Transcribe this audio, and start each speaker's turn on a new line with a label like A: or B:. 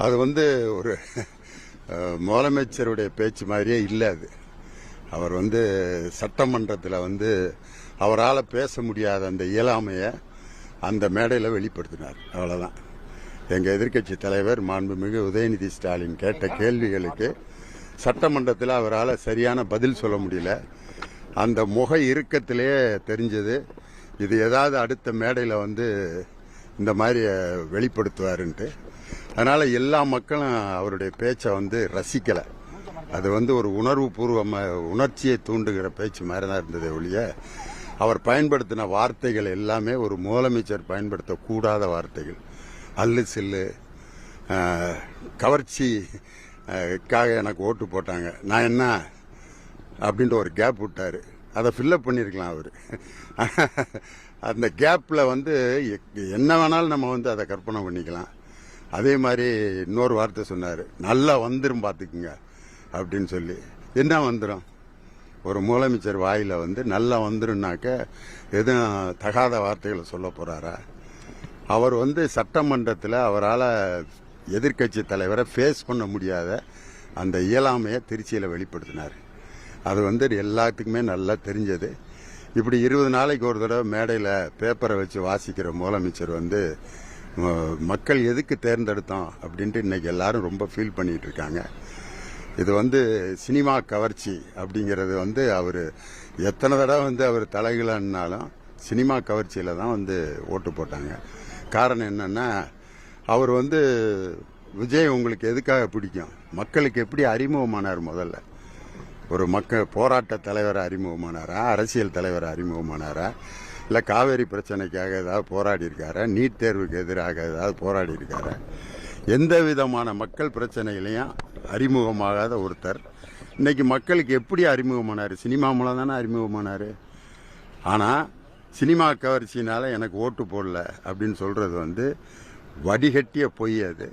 A: அது ஒரு முதலமைச்சருடைய பேச்சு மாதிரியே இல்லை. அது அவர் சட்டமன்றத்தில் அவரால் பேச முடியாத அந்த இயலாமையை அந்த மேடையில் வெளிப்படுத்தினார். அவ்வளோதான். எங்கள் எதிர்க்கட்சி தலைவர் மாண்புமிகு உதயநிதி ஸ்டாலின் கேட்ட கேள்விகளுக்கு சட்டமன்றத்தில் அவரால் சரியான பதில் சொல்ல முடியல. அந்த முக இறுக்கத்திலே தெரிஞ்சது இது ஏதாவது அடுத்த மேடையில் இந்த மாதிரி வெளிப்படுத்துவாருன்ட்டு. அதனால் எல்லா மக்களும் அவருடைய பேச்சை ரசிக்கலை. அது ஒரு உணர்வு பூர்வமாக உணர்ச்சியை தூண்டுகிற பேச்சு மாதிரி தான் இருந்தது ஒழிய அவர் பயன்படுத்தின வார்த்தைகள் எல்லாமே ஒரு முதலமைச்சர் பயன்படுத்தக்கூடாத வார்த்தைகள். அல்லு சில்லு, கவர்ச்சிக்காக எனக்கு ஓட்டு போட்டாங்க, நான் என்ன அப்படின்ட்டு ஒரு கேப் விட்டார். அதை ஃபில்லப் பண்ணியிருக்கலாம் அவர். அந்த கேப்பில் என்ன வேணாலும் நம்ம அதை கற்பனை பண்ணிக்கலாம். அதே மாதிரி இன்னொரு வார்த்தை சொன்னார், நல்லா வந்துடும் பார்த்துக்குங்க அப்படின்னு சொல்லி. என்ன வந்துடும்? ஒரு முதலமைச்சர் வாயில் நல்லா வந்துரும்னாக்க எதுவும் தகாத வார்த்தைகளை சொல்ல போகிறாரா? அவர் சட்டமன்றத்தில் அவரால் எதிர்க்கட்சி தலைவரை ஃபேஸ் பண்ண முடியாத அந்த இயலாமையை திருச்சியில் வெளிப்படுத்தினார். அது எல்லாத்துக்குமே நல்லா தெரிஞ்சது. இப்படி 20 நாளைக்கு ஒரு தடவை மேடையில் பேப்பரை வச்சு வாசிக்கிற முதலமைச்சர் மக்கள் எதுக்கு தேர்ந்தெடுத்தோம் அப்படின்ட்டு இன்னைக்கு எல்லாரும் ரொம்ப ஃபீல் பண்ணிட்டு இருக்காங்க. இது சினிமா கவர்ச்சி அப்படிங்கிறது அவர் எத்தனை தடவை அவர் தலைகளானாலும் சினிமா கவர்ச்சியில் தான் ஓட்டு போட்டாங்க. காரணம் என்னன்னா, அவர் விஜய் உங்களுக்கு எதுக்காக பிடிக்கும், மக்களுக்கு எப்படி அறிமுகமானார்? முதல்ல ஒரு போராட்ட தலைவர் அறிமுகமானாரா, அரசியல் தலைவர் அறிமுகமானாரா, இல்லை காவேரி பிரச்சனைக்காக ஏதாவது போராடி இருக்காரா, நீட் தேர்வுக்கு எதிராக ஏதாவது போராடி இருக்காரா? எந்த விதமான மக்கள் பிரச்சனைகளையும் அறிமுகமாகாத ஒருத்தர் இன்னைக்கு மக்களுக்கு எப்படி அறிமுகமானார்? சினிமா மூலம் தானே அறிமுகமானார். ஆனால் சினிமா கவர்ச்சினால எனக்கு ஓட்டு போடல அப்படின்னு சொல்றது வடிகட்டிய பொய் அது.